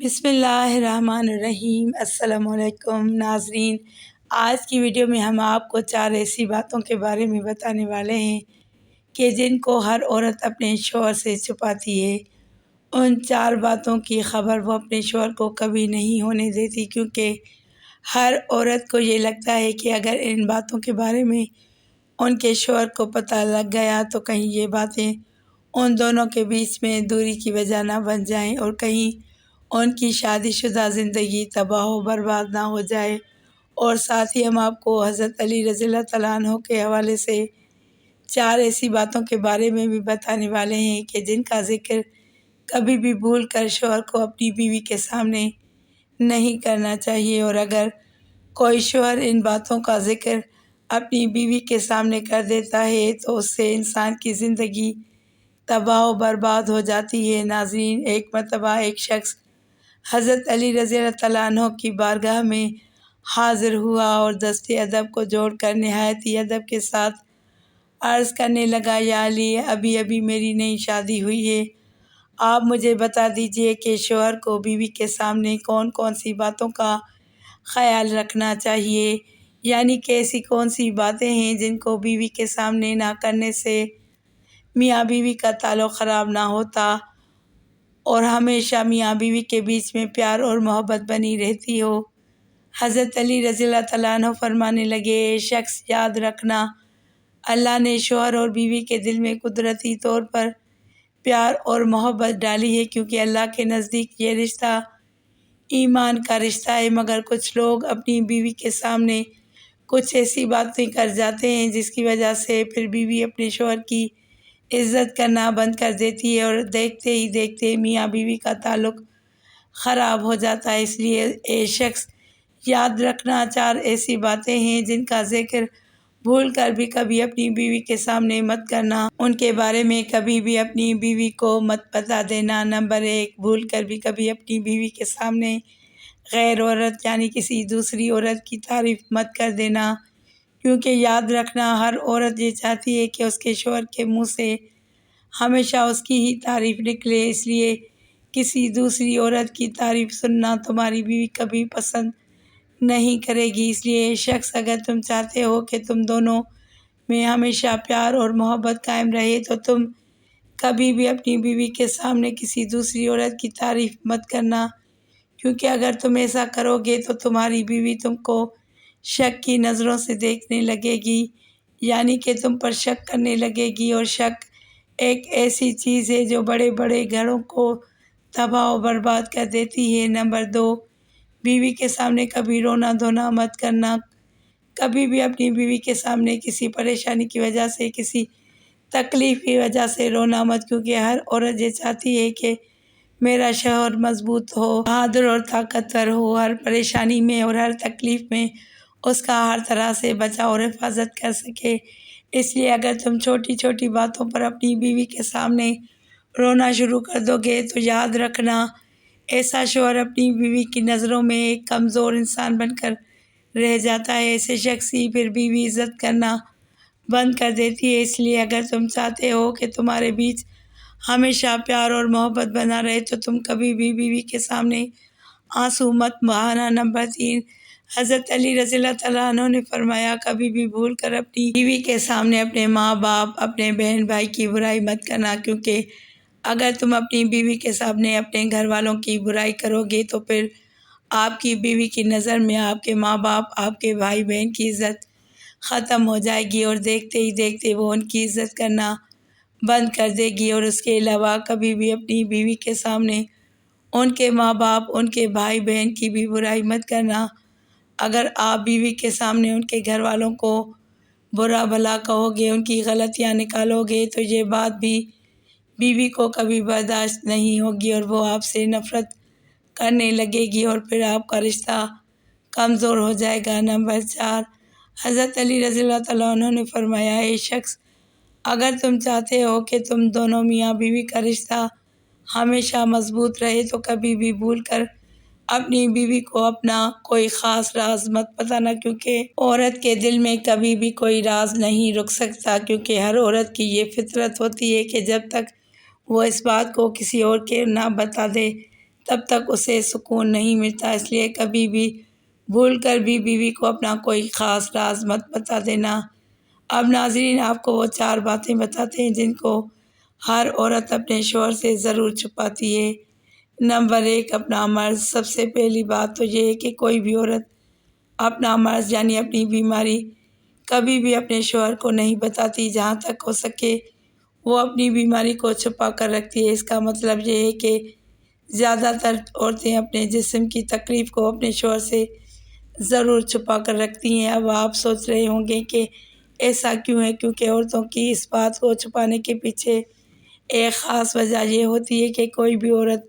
بسم اللہ الرحمن الرحیم۔ السلام علیکم ناظرین، آج کی ویڈیو میں ہم آپ کو 4 ایسی باتوں کے بارے میں بتانے والے ہیں کہ جن کو ہر عورت اپنے شوہر سے چھپاتی ہے۔ ان 4 باتوں کی خبر وہ اپنے شوہر کو کبھی نہیں ہونے دیتی، کیونکہ ہر عورت کو یہ لگتا ہے کہ اگر ان باتوں کے بارے میں ان کے شوہر کو پتہ لگ گیا تو کہیں یہ باتیں ان دونوں کے بیچ میں دوری کی وجہ نہ بن جائیں اور کہیں ان کی شادی شدہ زندگی تباہ و برباد نہ ہو جائے۔ اور ساتھ ہی ہم آپ کو حضرت علی رضی اللہ تعالیٰ عنہ کے حوالے سے 4 ایسی باتوں کے بارے میں بھی بتانے والے ہیں کہ جن کا ذکر کبھی بھی بھول کر شوہر کو اپنی بیوی کے سامنے نہیں کرنا چاہیے، اور اگر کوئی شوہر ان باتوں کا ذکر اپنی بیوی کے سامنے کر دیتا ہے تو اس سے انسان کی زندگی تباہ و برباد ہو جاتی ہے۔ ناظرین، ایک مرتبہ ایک شخص حضرت علی رضی اللہ تعالیٰ عنہ کی بارگاہ میں حاضر ہوا اور دست ادب کو جوڑ کر نہایت ہی ادب کے ساتھ عرض کرنے لگا، یا علی، ابھی میری نئی شادی ہوئی ہے، آپ مجھے بتا دیجئے کہ شوہر کو بیوی کے سامنے کون کون سی باتوں کا خیال رکھنا چاہیے، یعنی کہ ایسی کون سی باتیں ہیں جن کو بیوی کے سامنے نہ کرنے سے میاں بیوی کا تعلق خراب نہ ہوتا اور ہمیشہ میاں بیوی کے بیچ میں پیار اور محبت بنی رہتی ہو۔ حضرت علی رضی اللہ تعالیٰ عنہ فرمانے لگے، اے شخص، یاد رکھنا، اللہ نے شوہر اور بیوی کے دل میں قدرتی طور پر پیار اور محبت ڈالی ہے، کیونکہ اللہ کے نزدیک یہ رشتہ ایمان کا رشتہ ہے، مگر کچھ لوگ اپنی بیوی کے سامنے کچھ ایسی باتیں کر جاتے ہیں جس کی وجہ سے پھر بیوی اپنے شوہر کی عزت کرنا بند کر دیتی ہے اور دیکھتے ہی دیکھتے میاں بیوی کا تعلق خراب ہو جاتا ہے۔ اس لیے اے شخص، یاد رکھنا، 4 ایسی باتیں ہیں جن کا ذکر بھول کر بھی کبھی اپنی بیوی کے سامنے مت کرنا، ان کے بارے میں کبھی بھی اپنی بیوی کو مت بتا دینا۔ نمبر 1، بھول کر بھی کبھی اپنی بیوی کے سامنے غیر عورت یعنی کسی دوسری عورت کی تعریف مت کر دینا، کیونکہ یاد رکھنا، ہر عورت یہ چاہتی ہے کہ اس کے شوہر کے منہ سے ہمیشہ اس کی ہی تعریف نکلے، اس لیے کسی دوسری عورت کی تعریف سننا تمہاری بیوی کبھی پسند نہیں کرے گی۔ اس لیے شخص، اگر تم چاہتے ہو کہ تم دونوں میں ہمیشہ پیار اور محبت قائم رہے تو تم کبھی بھی اپنی بیوی کے سامنے کسی دوسری عورت کی تعریف مت کرنا، کیونکہ اگر تم ایسا کرو گے تو تمہاری بیوی تم کو شک کی نظروں سے دیکھنے لگے گی، یعنی کہ تم پر شک کرنے لگے گی، اور شک ایک ایسی چیز ہے جو بڑے بڑے گھروں کو تباہ و برباد کر دیتی ہے۔ نمبر 2، بیوی کے سامنے کبھی رونا دھونا مت کرنا، کبھی بھی اپنی بیوی کے سامنے کسی پریشانی کی وجہ سے، کسی تکلیف کی وجہ سے رونا مت، کیونکہ ہر عورت یہ چاہتی ہے کہ میرا شوہر مضبوط ہو، بہادر اور طاقتور ہو، ہر پریشانی میں اور ہر تکلیف میں اس کا ہر طرح سے بچاؤ اور حفاظت کر سکے۔ اس لیے اگر تم چھوٹی چھوٹی باتوں پر اپنی بیوی کے سامنے رونا شروع کر دو گے تو یاد رکھنا، ایسا شوہر اپنی بیوی کی نظروں میں ایک کمزور انسان بن کر رہ جاتا ہے، ایسے شخص ہی پھر بیوی عزت کرنا بند کر دیتی ہے۔ اس لیے اگر تم چاہتے ہو کہ تمہارے بیچ ہمیشہ پیار اور محبت بنا رہے تو تم کبھی بھی بیوی کے سامنے آنسو مت بہانا۔ نمبر 3، حضرت علی رضی اللہ تعالیٰ عنہ نے فرمایا، کبھی بھی بھول کر اپنی بیوی کے سامنے اپنے ماں باپ، اپنے بہن بھائی کی برائی مت کرنا، کیونکہ اگر تم اپنی بیوی کے سامنے اپنے گھر والوں کی برائی کرو گے تو پھر آپ کی بیوی کی نظر میں آپ کے ماں باپ، آپ کے بھائی بہن کی عزت ختم ہو جائے گی، اور دیکھتے ہی دیکھتے وہ ان کی عزت کرنا بند کر دے گی۔ اور اس کے علاوہ کبھی بھی اپنی بیوی کے سامنے ان کے ماں باپ، ان کے بھائی بہن کی بھی برائی مت کرنا۔ اگر آپ بیوی کے سامنے ان کے گھر والوں کو برا بھلا کہو گے، ان کی غلطیاں نکالو گے تو یہ بات بھی بیوی کو کبھی برداشت نہیں ہوگی اور وہ آپ سے نفرت کرنے لگے گی اور پھر آپ کا رشتہ کمزور ہو جائے گا۔ نمبر 4، حضرت علی رضی اللہ تعالیٰ عنہ نے فرمایا، اے شخص، اگر تم چاہتے ہو کہ تم دونوں میاں بیوی کا رشتہ ہمیشہ مضبوط رہے تو کبھی بھی بھول کر اپنی بیوی کو اپنا کوئی خاص راز مت بتانا، کیونکہ عورت کے دل میں کبھی بھی کوئی راز نہیں رک سکتا، کیونکہ ہر عورت کی یہ فطرت ہوتی ہے کہ جب تک وہ اس بات کو کسی اور کے نہ بتا دے تب تک اسے سکون نہیں ملتا، اس لیے کبھی بھی بھول کر بھی بیوی کو اپنا کوئی خاص راز مت بتا دینا۔ اب ناظرین آپ کو وہ 4 باتیں بتاتے ہیں جن کو ہر عورت اپنے شوہر سے ضرور چھپاتی ہے۔ نمبر 1، اپنا مرض۔ سب سے پہلی بات تو یہ ہے کہ کوئی بھی عورت اپنا مرض یعنی اپنی بیماری کبھی بھی اپنے شوہر کو نہیں بتاتی، جہاں تک ہو سکے وہ اپنی بیماری کو چھپا کر رکھتی ہے۔ اس کا مطلب یہ ہے کہ زیادہ تر عورتیں اپنے جسم کی تکلیف کو اپنے شوہر سے ضرور چھپا کر رکھتی ہیں۔ اب آپ سوچ رہے ہوں گے کہ ایسا کیوں ہے، کیونکہ عورتوں کی اس بات کو چھپانے کے پیچھے ایک خاص وجہ یہ ہوتی ہے کہ کوئی بھی عورت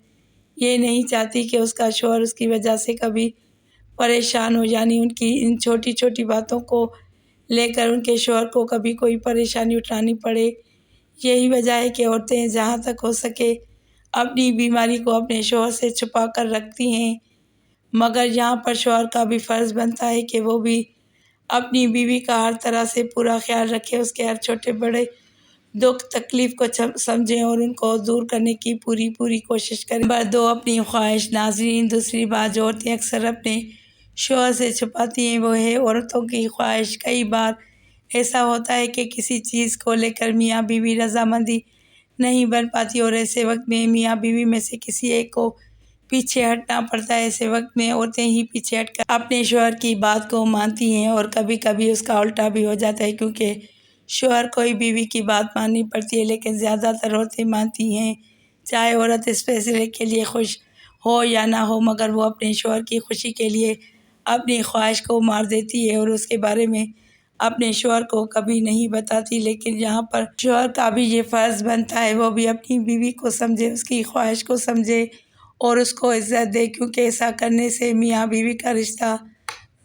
یہ نہیں چاہتی کہ اس کا شوہر اس کی وجہ سے کبھی پریشان ہو، یعنی ان کی ان چھوٹی چھوٹی باتوں کو لے کر ان کے شوہر کو کبھی کوئی پریشانی اٹھانی پڑے۔ یہی وجہ ہے کہ عورتیں جہاں تک ہو سکے اپنی بیماری کو اپنے شوہر سے چھپا کر رکھتی ہیں، مگر یہاں پر شوہر کا بھی فرض بنتا ہے کہ وہ بھی اپنی بیوی کا ہر طرح سے پورا خیال رکھے، اس کے ہر چھوٹے بڑے دکھ تکلیف کو سمجھیں اور ان کو دور کرنے کی پوری کوشش کریں۔ نمبر 2، اپنی خواہش۔ ناظرین، دوسری بات جو عورتیں اکثر اپنے شوہر سے چھپاتی ہیں وہ ہے عورتوں کی خواہش۔ کئی بار ایسا ہوتا ہے کہ کسی چیز کو لے کر میاں بیوی رضامندی نہیں بن پاتی اور ایسے وقت میں میاں بیوی میں سے کسی ایک کو پیچھے ہٹنا پڑتا ہے۔ ایسے وقت میں عورتیں ہی پیچھے ہٹ کر اپنے شوہر کی بات کو مانتی ہیں اور کبھی کبھی اس کا الٹا بھی ہو جاتا ہے، کیونکہ شوہر کو ہی بیوی کی بات ماننی پڑتی ہے، لیکن زیادہ تر عورتیں مانتی ہیں، چاہے عورت اس فیصلے کے لیے خوش ہو یا نہ ہو، مگر وہ اپنے شوہر کی خوشی کے لیے اپنی خواہش کو مار دیتی ہے اور اس کے بارے میں اپنے شوہر کو کبھی نہیں بتاتی۔ لیکن یہاں پر شوہر کا بھی یہ فرض بنتا ہے وہ بھی اپنی بیوی کو سمجھے، اس کی خواہش کو سمجھے اور اس کو عزت دے، کیونکہ ایسا کرنے سے میاں بیوی کا رشتہ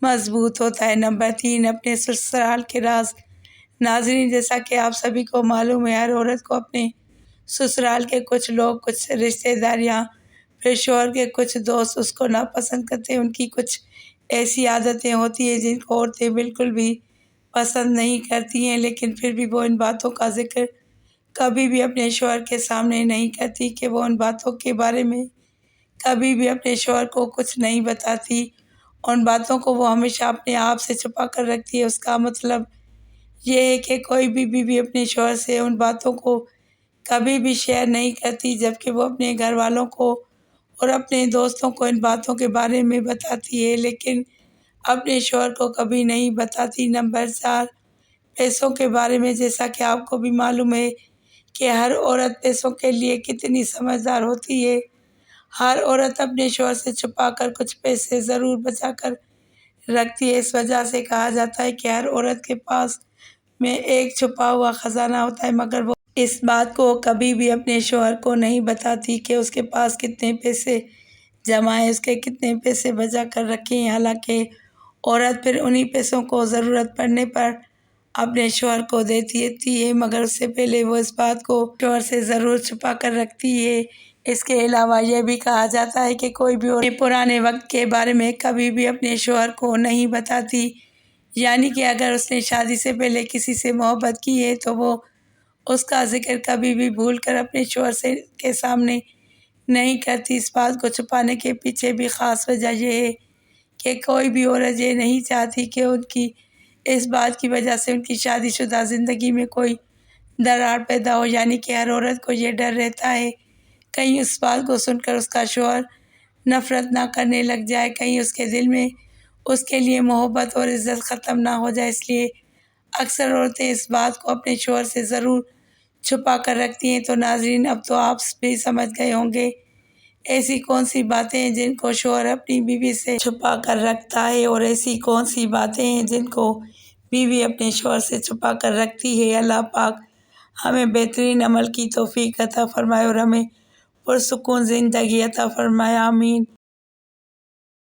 مضبوط ہوتا ہے۔ نمبر 3، اپنے سسرال کے راز۔ ناظرین، جیسا کہ آپ سبھی کو معلوم ہے، ہر عورت کو اپنے سسرال کے کچھ لوگ، کچھ رشتہ دار یا پھر شوہر کے کچھ دوست اس کو ناپسند کرتے ہیں۔ ان کی کچھ ایسی عادتیں ہوتی ہیں جن کو عورتیں بالکل بھی پسند نہیں کرتی ہیں، لیکن پھر بھی وہ ان باتوں کا ذکر کبھی بھی اپنے شوہر کے سامنے نہیں کرتی کہ وہ ان باتوں کے بارے میں کبھی بھی اپنے شوہر کو کچھ نہیں بتاتی، ان باتوں کو وہ ہمیشہ اپنے آپ سے چھپا کر رکھتی ہے۔ اس کا مطلب یہ ہے کہ کوئی بھی بیوی اپنے شوہر سے ان باتوں کو کبھی بھی شیئر نہیں کرتی، جبکہ وہ اپنے گھر والوں کو اور اپنے دوستوں کو ان باتوں کے بارے میں بتاتی ہے، لیکن اپنے شوہر کو کبھی نہیں بتاتی۔ نمبر 4، پیسوں کے بارے میں۔ جیسا کہ آپ کو بھی معلوم ہے کہ ہر عورت پیسوں کے لیے کتنی سمجھدار ہوتی ہے، ہر عورت اپنے شوہر سے چھپا کر کچھ پیسے ضرور بچا کر رکھتی ہے۔ اس وجہ سے کہا جاتا ہے کہ ہر عورت کے پاس میں ایک چھپا ہوا خزانہ ہوتا ہے، مگر وہ اس بات کو کبھی بھی اپنے شوہر کو نہیں بتاتی کہ اس کے پاس کتنے پیسے جمع ہیں، اس کے کتنے پیسے بچا کر رکھے ہیں۔ حالانکہ عورت پھر انہی پیسوں کو ضرورت پڑنے پر اپنے شوہر کو دیتی ہے، مگر اس سے پہلے وہ اس بات کو شوہر سے ضرور چھپا کر رکھتی ہے۔ اس کے علاوہ یہ بھی کہا جاتا ہے کہ کوئی بھی عورت پرانے وقت کے بارے میں کبھی بھی اپنے شوہر کو نہیں بتاتی، یعنی کہ اگر اس نے شادی سے پہلے کسی سے محبت کی ہے تو وہ اس کا ذکر کبھی بھی بھول کر اپنے شوہر کے سامنے نہیں کرتی۔ اس بات کو چھپانے کے پیچھے بھی خاص وجہ یہ ہے کہ کوئی بھی عورت یہ نہیں چاہتی کہ ان کی اس بات کی وجہ سے ان کی شادی شدہ زندگی میں کوئی دراڑ پیدا ہو، یعنی کہ ہر عورت کو یہ ڈر رہتا ہے کہیں اس بات کو سن کر اس کا شوہر نفرت نہ کرنے لگ جائے، کہیں اس کے دل میں اس کے لیے محبت اور عزت ختم نہ ہو جائے، اس لیے اکثر عورتیں اس بات کو اپنے شوہر سے ضرور چھپا کر رکھتی ہیں۔ تو ناظرین، اب تو آپ بھی سمجھ گئے ہوں گے ایسی کون سی باتیں ہیں جن کو شوہر اپنی بیوی سے چھپا کر رکھتا ہے اور ایسی کون سی باتیں ہیں جن کو بیوی اپنے شوہر سے چھپا کر رکھتی ہے۔ اللہ پاک ہمیں بہترین عمل کی توفیق عطا فرمائے اور ہمیں پرسکون زندگی عطا فرمائے، آمین۔